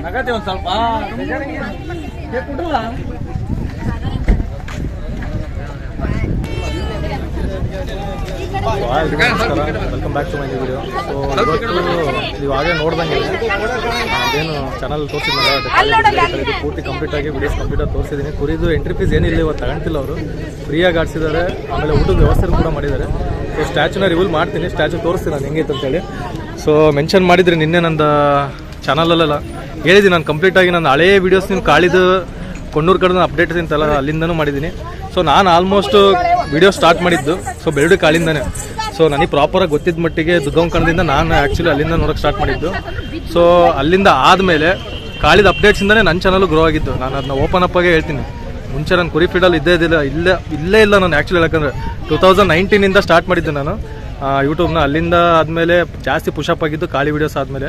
ಆಗತ್ತೆ ಒಂದು ಸ್ವಲ್ಪ welcome back to my video. So ಇವತ್ತು ನೀವು ಆಗಲೇ ನೋಡ್ದಂಗೆ ಅದೇನು ಚಾನಲ್ ತೋರಿಸಿದ್ನಲ್ಲ ಪೂರ್ತಿ ಕಂಪ್ಲೀಟ್ ಆಗಿ ವಿಡಿಯೋಸ್ ಕಂಪ್ಲೀಟಾಗಿ ತೋರಿಸಿದ್ದೀನಿ. ಕುರಿದು ಎಂಟ್ರಿ ಫೀಸ್ ಏನಿಲ್ಲ ಇವತ್ತು ತಗೊಂತಿಲ್ಲ ಅವರು, ಫ್ರೀಯಾಗಿ ಆಡಿಸಿದ್ದಾರೆ. ಆಮೇಲೆ ಊಟದ ವ್ಯವಸ್ಥೆ ಕೂಡ ಮಾಡಿದ್ದಾರೆ. ಸೊ ಸ್ಟ್ಯಾಚುನ ರಿವೀಲ್ ಮಾಡ್ತೀನಿ, ಸ್ಟ್ಯಾಚು ತೋರಿಸ್ತೀನಿ ನಾನು ಹೆಂಗೈತೆ ಅಂತೇಳಿ. ಸೊ ಮೆನ್ಷನ್ ಮಾಡಿದ್ರಿ ನಿನ್ನೆ ನಂದು ಚಾನಲಲ್ಲೆಲ್ಲ ಹೇಳಿದ್ದೀನಿ ನಾನು ಕಂಪ್ಲೀಟಾಗಿ ನನ್ನ ಹಳೇ ವೀಡಿಯೋಸ್ ನಿಮ್ಮ ಕಾಳಿದು ಕೊಣ್ಣೂರು ಕಡೆ ಅಪ್ಡೇಟ್ಸ್ ಇಂತಲ್ಲ ಅಲ್ಲಿಂದನೂ ಮಾಡಿದ್ದೀನಿ. ಸೊ ನಾನು ಆಲ್ಮೋಸ್ಟ್ ವಿಡಿಯೋ ಸ್ಟಾರ್ಟ್ ಮಾಡಿದ್ದು ಸೊ ಬೆರಡು ಕಾಳಿಂದನೇ. ಸೊ ನನಗೆ ಪ್ರಾಪರಾಗಿ ಗೊತ್ತಿದ್ದ ಮಟ್ಟಿಗೆ ದುಗ್ಗಂಕಣದಿಂದ ನಾನು ಆ್ಯಕ್ಚುಲಿ ಅಲ್ಲಿಂದ ನೋಡೋಕ್ಕೆ ಸ್ಟಾರ್ಟ್ ಮಾಡಿದ್ದು. ಸೊ ಅಲ್ಲಿಂದ ಆದಮೇಲೆ ಕಾಳಿದ ಅಪ್ಡೇಟ್ಸಿಂದನೇ ನನ್ನ ಚಾನಲು ಗ್ರೋ ಆಗಿದ್ದು. ನಾನು ಅದನ್ನ ಓಪನ್ ಅಪ್ ಆಗಿ ಹೇಳ್ತೀನಿ. ಮುಂಚೆ ನಾನು ಕುರಿ ಫೀಡಲ್ಲಿ ಇಲ್ಲೇ ಇಲ್ಲ ನಾನು ಆ್ಯಕ್ಚುಲಿ. ಯಾಕಂದರೆ 2019 ಸ್ಟಾರ್ಟ್ ಮಾಡಿದ್ದು ನಾನು ಯೂಟ್ಯೂಬ್ನ. ಅಲ್ಲಿಂದ ಆದಮೇಲೆ ಜಾಸ್ತಿ ಪುಷಪ್ ಆಗಿದ್ದು ಕಾಳಿ ವೀಡಿಯೋಸ್ ಆದಮೇಲೆ.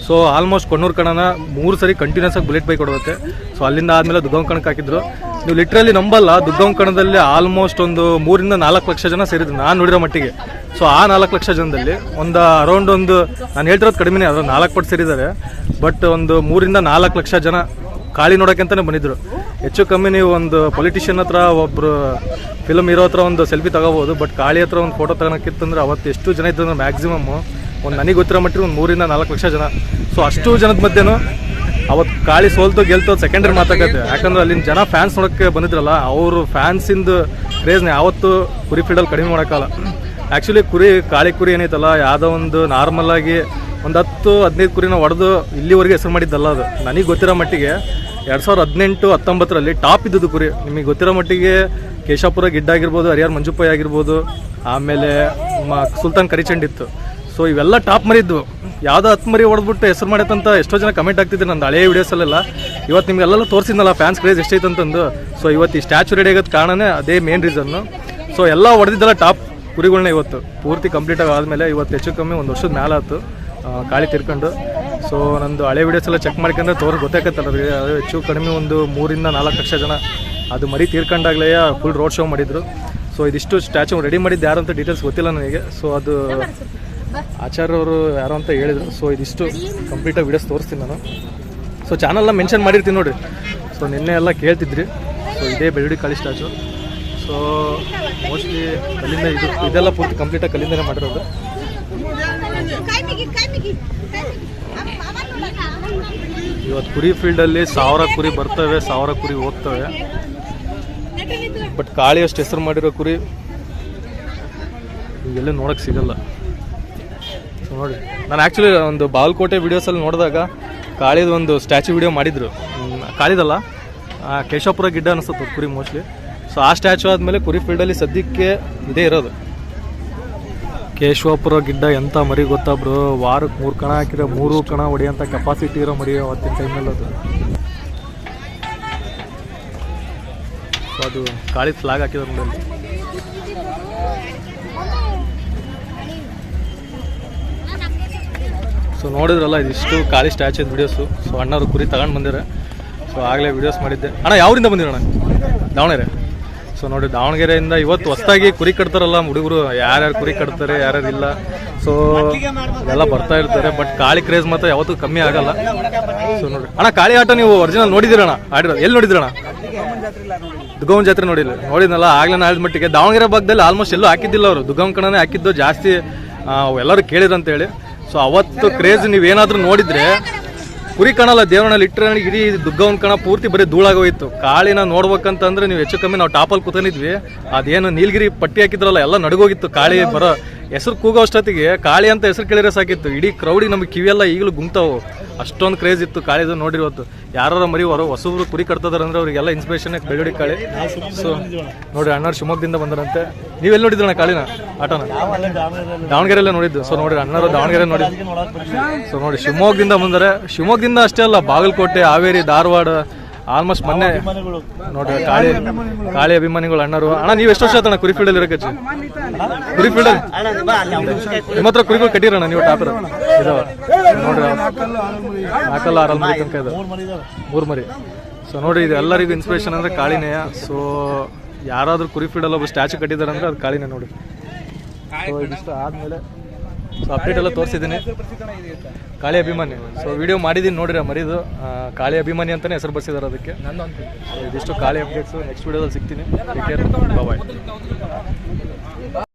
ಸೊ ಆಲ್ಮೋಸ್ಟ್ ಕೊಣ್ಣೂರು ಕಣನ 3 ಸರಿ ಕಂಟಿನ್ಯೂಸ್ ಆಗಿ ಬುಲೆಟ್ ಬೈಕ್ ಕೊಡುತ್ತೆ. ಸೊ ಅಲ್ಲಿಂದ ಆದಮೇಲೆ ದುಗ್ಗಂಕಣಕ್ಕೆ ಹಾಕಿದ್ರು. ನೀವು ಲಿಟ್ರಲಿ ನಂಬಲ್ಲ, ದುಗ್ಗಂಕಣದಲ್ಲಿ ಆಲ್ಮೋಸ್ಟ್ ಒಂದು 3 ರಿಂದ 4 ಲಕ್ಷ ಜನ ಸೇರಿದ್ರು ನಾನು ನೋಡಿರೋ ಮಟ್ಟಿಗೆ. ಸೊ ಆ 4 ಲಕ್ಷ ಜನದಲ್ಲಿ ಒಂದು ಅರೌಂಡ್ ಒಂದು ನಾನು ಹೇಳ್ತಿರೋದು ಕಡಿಮೆನೇ, ಅದು 4 ಪಟ್ಟು ಸೇರಿದ್ದಾರೆ. ಬಟ್ ಒಂದು 3 ರಿಂದ 4 ಲಕ್ಷ ಜನ ಕಾಳಿ ನೋಡೋಕೆ ಅಂತಲೇ ಬಂದಿದ್ರು. ಹೆಚ್ಚು ಕಮ್ಮಿ ನೀವು ಒಂದು ಪೊಲಿಟಿಷಿಯನ್ ಹತ್ರ, ಒಬ್ಬರು ಫಿಲಮ್ ಹೀರೋ ಹತ್ರ ಒಂದು ಸೆಲ್ಫಿ ತಗೋಬೋದು. ಬಟ್ ಕಾಳಿ ಹತ್ರ ಒಂದು ಫೋಟೋ ತಗೋಕ್ಕಿತ್ತಂದ್ರೆ ಅವತ್ತು ಎಷ್ಟು ಜನ ಇತ್ತು ಅಂದ್ರೆ ಮ್ಯಾಕ್ಸಿಮಮ್ ಒಂದು ನನಗೆ ಗೊತ್ತಿರೋ ಮಟ್ಟಿಗೆ ಒಂದು 3 ರಿಂದ 4 ಲಕ್ಷ ಜನ. ಸೊ ಅಷ್ಟು ಜನದ ಮಧ್ಯೆನೂ ಅವತ್ತು ಕಾಳಿ ಸೋಲ್ತು ಗೆಲ್ತು ಸೆಕೆಂಡರಿ ಮಾತಾಗತ್ತೆ. ಯಾಕಂದ್ರೆ ಅಲ್ಲಿನ ಜನ ಫ್ಯಾನ್ಸ್ ನೋಡೋಕ್ಕೆ ಬಂದಿದ್ರಲ್ಲ, ಅವರು ಫ್ಯಾನ್ಸಿಂದು ಕ್ರೇಜ್ನ ಯಾವತ್ತೂ ಕುರಿ ಫೀಲ್ಡಲ್ಲಿ ಕಡಿಮೆ ಮಾಡೋಕ್ಕಲ್ಲ. ಆ್ಯಕ್ಚುಲಿ ಕಾಳಿ ಕುರಿ ಏನೈತಲ್ಲ, ಯಾವುದೋ ಒಂದು ನಾರ್ಮಲ್ ಆಗಿ ಒಂದು 10-15 ಕುರಿನ ಹೊಡೆದು ಇಲ್ಲಿವರೆಗೆ ಹೆಸರು ಮಾಡಿದ್ದಲ್ಲ ಅದು. ನನಗೆ ಗೊತ್ತಿರೋ ಮಟ್ಟಿಗೆ 2018-19 ಟಾಪ್ ಇದ್ದದ್ದು ಕುರಿ. ನಿಮಗೆ ಗೊತ್ತಿರೋ ಮಟ್ಟಿಗೆ ಕೇಶಾಪುರ ಗಿಡ್ಡ ಆಗಿರ್ಬೋದು, ಹರಿಯಾರ್ ಮಂಜುಪ್ಪಯ್ಯ ಆಗಿರ್ಬೋದು, ಆಮೇಲೆ ಸುಲ್ತಾನ್ ಕರಿಚಂಡ್ ಇತ್ತು. ಸೊ ಇವೆಲ್ಲ ಟಾಪ್ ಮರಿದ್ದು. ಯಾವುದೋ 10 ಮರಿ ಹೊಡೆದ್ಬಿಟ್ಟು ಹೆಸರು ಮಾಡೈತಂತ ಎಷ್ಟೋ ಜನ ಕಮೆಂಟ್ ಆಗ್ತಿದ್ರು ನನ್ನ ಹಳೆಯ ವೀಡಿಯೋಸಲ್ಲೆಲ್ಲ. ಇವತ್ತು ನಿಮಗೆಲ್ಲ ತೋರಿಸಿದ್ನಲ್ಲ ಫ್ಯಾನ್ಸ್ ಕ್ರೇಜ್ ಎಷ್ಟೈತೆ ಅಂತಂದು. ಸೊ ಇವತ್ತು ಈ ಸ್ಟ್ಯಾಚು ರೆಡಿ ಆಗೋದು ಕಾರಣನೇ ಅದೇ ಮೇನ್ ರೀಸನ್ನು. ಸೊ ಎಲ್ಲ ಹೊಡೆದಿದ್ದಲ್ಲ ಟಾಪ್ ಕುರಿಗಳನ್ನ ಇವತ್ತು ಪೂರ್ತಿ ಕಂಪ್ಲೀಟಾಗಿ ಆದಮೇಲೆ ಇವತ್ತು ಹೆಚ್ಚು ಕಮ್ಮಿ 1 ವರ್ಷದ ಮೇಲೆ ಆಯ್ತು ಕಾಳಿ ತಿರ್ಕೊಂಡು. ಸೊ ನಂದು ಹಳೆ ವೀಡಿಯೋಸ್ ಎಲ್ಲ ಚೆಕ್ ಮಾಡ್ಕೊಂಡ್ರೆ ಗೊತ್ತಾಗತ್ತಲ್ಲ ರೀ, ಅದು ಹೆಚ್ಚು ಕಡಿಮೆ ಒಂದು 3 ರಿಂದ 4 ಲಕ್ಷ ಜನ ಅದು ಮರಿ ತೀರ್ಕೊಂಡಾಗಲೇ ಫುಲ್ ರೋಡ್ ಶೋ ಮಾಡಿದರು. ಸೊ ಇದಿಷ್ಟು ಸ್ಟ್ಯಾಚು ರೆಡಿ ಮಾಡಿದ್ದು ಯಾರು ಅಂತ ಡೀಟೇಲ್ಸ್ ಗೊತ್ತಿಲ್ಲ ನನಗೆ. ಸೊ ಅದು ಆಚಾರ್ಯ ಅವರು ಯಾರು ಅಂತ ಹೇಳಿದರು. ಸೊ ಇದಿಷ್ಟು ಕಂಪ್ಲೀಟಾಗಿ ವೀಡಿಯೋಸ್ ತೋರಿಸ್ತೀನಿ ನಾನು. ಸೊ ಚಾನಲ್ನ ಮೆನ್ಷನ್ ಮಾಡಿರ್ತೀನಿ ನೋಡಿರಿ. ಸೊ ನಿನ್ನೆ ಎಲ್ಲ ಕೇಳ್ತಿದ್ರಿ. ಸೊ ಇದೇ ಬೆಳ್ಳುಡಿ ಕಾಳಿ ಸ್ಟ್ಯಾಚು. ಸೊ ಮೋಸ್ಟ್ಲಿ ಕಲ್ಲಿಂದ ಇದೆಲ್ಲ ಪೂರ್ತಿ ಕಂಪ್ಲೀಟಾಗಿ ಕಲ್ಲಿಂದನೇ ಮಾಡಿರೋದು. ಇವತ್ತು ಕುರಿ ಫೀಲ್ಡಲ್ಲಿ 1000 ಕುರಿ ಬರ್ತವೆ, 1000 ಕುರಿ ಹೋಗ್ತವೆ. ಬಟ್ ಕಾಳಿ ಅಷ್ಟು ಹೆಸರು ಮಾಡಿರೋ ಕುರಿ ಈಗೆಲ್ಲ ನೋಡೋಕ್ಕೆ ಸಿಗಲ್ಲ. ಸೊ ನೋಡಿ, ನಾನು ಆ್ಯಕ್ಚುಲಿ ಒಂದು ಬಾಗಲಕೋಟೆ ವೀಡಿಯೋಸಲ್ಲಿ ನೋಡಿದಾಗ ಕಾಳಿದು ಒಂದು ಸ್ಟ್ಯಾಚು ವೀಡಿಯೋ ಮಾಡಿದರು. ಕಾಳಿದಲ್ಲ, ಕೇಶಾಪುರ ಗಿಡ್ಡ ಅನಿಸುತ್ತೆ ಕುರಿ ಮೋಸ್ಟ್ಲಿ. ಸೊ ಆ ಸ್ಟ್ಯಾಚು ಆದಮೇಲೆ ಕುರಿ ಫೀಲ್ಡಲ್ಲಿ ಸದ್ಯಕ್ಕೆ ಇದೇ ಇರೋದು. ಕೇಶವಾಪುರ ಗಿಡ್ಡ ಎಂಥ ಮರಿ ಗೊತ್ತಾ ಬ್ರೋ, ವಾರಕ್ಕೆ 3 ಕಣ ಹಾಕಿದ್ರೆ 3 ಕಣ ಹೊಡೆಯೋಂಥ ಕೆಪಾಸಿಟಿ ಇರೋ ಮರಿ ಅವತ್ತಿನ ಟೈಮಲ್ಲಿ ಅದು. ಸೊ ಅದು ಕಾಳಿ ಫ್ಲಾಗ್ ಹಾಕಿದ್ರು ನೋಡಿ. ಸೊ ನೋಡಿದ್ರಲ್ಲ, ಇದಿಷ್ಟು ಕಾಳಿ ಸ್ಟ್ಯಾಚು ವೀಡಿಯೋಸು. ಸೊ ಅಣ್ಣವರು ಕುರಿ ತಗೊಂಡು ಬಂದಿದ್ದಾರೆ. ಸೊ ಆಗಲೇ ವೀಡಿಯೋಸ್ ಮಾಡಿದ್ದೆ. ಅಣ್ಣ ಯಾವರಿಂದ ಬಂದಿರೋಣ? ದಾವಣಗೆರೆ. ಸೊ ನೋಡಿ, ದಾವಣಗೆರೆಯಿಂದ ಇವತ್ತು ಹೊಸದಾಗಿ ಕುರಿ ಕಟ್ತಾರಲ್ಲ ಹುಡುಗರು, ಯಾರ್ಯಾರು ಕುರಿ ಕಟ್ತಾರೆ ಯಾರ್ಯಾರು ಇಲ್ಲ. ಸೊ ಎಲ್ಲ ಬರ್ತಾ ಇರ್ತಾರೆ. ಬಟ್ ಕಾಳಿ ಕ್ರೇಜ್ ಮಾತ್ರ ಯಾವತ್ತೂ ಕಮ್ಮಿ ಆಗಲ್ಲ. ಸೊ ನೋಡಿ ಅಣ್ಣ, ಕಾಳಿ ಆಟ ನೀವು ಒರಿಜಿನಲ್ ನೋಡಿದಿರಣ್ಣ? ಆಡಿರೋದು ಎಲ್ಲಿ ನೋಡಿದ್ರಣ್ಣ? ದುಗ್ಗಮ್ಮನ ಜಾತ್ರೆ ನೋಡಿದ್ನಲ್ಲ. ಆಗ್ಲೇ ನಾಳಿದ ಮಟ್ಟಿಗೆ ದಾವಣಗೆರೆ ಭಾಗದಲ್ಲಿ ಆಲ್ಮೋಸ್ಟ್ ಎಲ್ಲೂ ಹಾಕಿದ್ದಿಲ್ಲ ಅವರು, ದುಗ್ಗಮ್ಮಕಣನೇ ಹಾಕಿದ್ದು ಜಾಸ್ತಿ. ಎಲ್ಲರೂ ಕೇಳಿರಂತೇಳಿ. ಸೊ ಅವತ್ತು ಕ್ರೇಜ್ ನೀವೇನಾದರೂ ನೋಡಿದರೆ ಕುರಿ ಕಣಲ್ಲ, ದೇವರನ್ನ ಲಿಟ್ರಲಿ ಇಡೀ ದುಗ್ಗವನ ಕಣ ಪೂರ್ತಿ ಬರೀ ಧೂಳಾಗೋಯ್ತು. ಕಾಳಿನ ನೋಡ್ಬೇಕಂತಂದ್ರೆ ನೀವು ಹೆಚ್ಚು ಕಮ್ಮಿ ನಾವು ಟಾಪಲ್ಲಿ ಕೂತನಿದ್ವಿ. ಅದೇನು ನೀಲಗಿರಿ ಪಟ್ಟಿ ಹಾಕಿದ್ರಲ್ಲ, ಎಲ್ಲ ನಡುಗೋಗಿತ್ತು. ಕಾಳಿ ಬರೋ ಹೆಸರು ಕೂಗೋ ಅಷ್ಟೊತ್ತಿಗೆ ಕಾಳಿ ಅಂತ ಹೆಸರು ಕೇಳಿದ್ರೆ ಸಾಕಿತ್ತು. ಇಡೀ ಕ್ರೌಡಿಗೆ ನಮಗೆ ಕಿವಿಯೆಲ್ಲ ಈಗಲೂ ಗುಂಗ್ತಾವು, ಅಷ್ಟೊಂದು ಕ್ರೇಜ್ ಇತ್ತು ಕಾಳಿದು. ನೋಡಿರೋದು ಯಾರು ಮರಿ ಹೊಸಬ್ರು ಕುರಿ ಕಟ್ತದಾರೆ ಅಂದರೆ ಅವರಿಗೆಲ್ಲ ಇನ್ಸ್ಪಿರೇಷನ್ ಬೆಳ್ಳುಡಿ ಕಾಳಿ. ಸೊ ನೋಡಿ, ಅಣ್ಣವ್ರು ಶಿವಮೊಗ್ಗದಿಂದ ಬಂದರಂತೆ. ನೀವೆಲ್ಲಿ ನೋಡಿದ್ರಣ್ಣ ಕಾಳಿನ ಆಟನ? ದಾವಣಗೆರೆಯಲ್ಲೇ ನೋಡಿದ್ದು. ಸೊ ನೋಡಿ, ಅಣ್ಣವರು ದಾವಣಗೆರೆ ನೋಡಿದ್ದು. ಸೊ ನೋಡಿ, ಶಿವಮೊಗ್ಗದಿಂದ ಬಂದರೆ, ಶಿವಮೊಗ್ಗದಿಂದ ಅಷ್ಟೇ ಅಲ್ಲ, ಬಾಗಲಕೋಟೆ, ಹಾವೇರಿ, ಧಾರವಾಡ, ಆಲ್ಮೋಸ್ಟ್ ಮೊನ್ನೆ ನೋಡಿ ಕಾಳಿ ಅಭಿಮಾನಿಗಳು ಅಣ್ಣರು. ಅಣ್ಣ ನೀವು ಎಷ್ಟು ವರ್ಷ ಆಯ್ತಣ್ಣ ಕುರಿ ಫೀಲ್ಡಲ್ಲಿ ಇರೋಕೆ? ಕುರಿ ಫೀಲ್ಡಲ್ಲಿ ನಿಮ್ಮ ಹತ್ರ ಕುರಿಗಳು ಕಟ್ಟಿರೋಣ ನೀವು? ಟಾಪರ್ ಇದಾವ ನೋಡ್ರಿ, 4-6 ಮರಿ ತನಕ ಇದೆ, 3 ಮರಿ. ಸೊ ನೋಡಿ, ಇದು ಎಲ್ಲರಿಗೂ ಇನ್ಸ್ಪಿರೇಷನ್ ಅಂದರೆ ಕಾಳಿನೇ. ಸೊ ಯಾರಾದರೂ ಕುರಿ ಫೀಲ್ಡಲ್ಲಿ ಒಬ್ಬರು ಸ್ಟ್ಯಾಚು ಕಟ್ಟಿದ್ದಾರೆ ಅಂದರೆ ಅದು ಕಾಳಿನೇ ನೋಡಿ. ಸೊ ಇದಿಷ್ಟು ಆದಮೇಲೆ ಸೊ ಅಪ್ಡೇಟ್ ಎಲ್ಲ ತೋರಿಸಿದ್ದೀನಿ. ಕಾಳಿ ಅಭಿಮಾನಿ. ಸೊ ವಿಡಿಯೋ ಮಾಡಿದ್ದೀನಿ ನೋಡಿರಿ ಮರಿದು, ಕಾಳಿ ಅಭಿಮಾನಿ ಅಂತಲೇ ಹೆಸರು ಬರ್ಸಿದ್ದಾರೆ ಅದಕ್ಕೆ. ಇದಿಷ್ಟು ಕಾಳಿ ಅಪ್ಡೇಟ್ಸು. ನೆಕ್ಸ್ಟ್ ವಿಡಿಯೋದಲ್ಲಿ ಸಿಗ್ತೀನಿ. ಟೇಕ್ ಕೇರ್, ಬಾಯ್.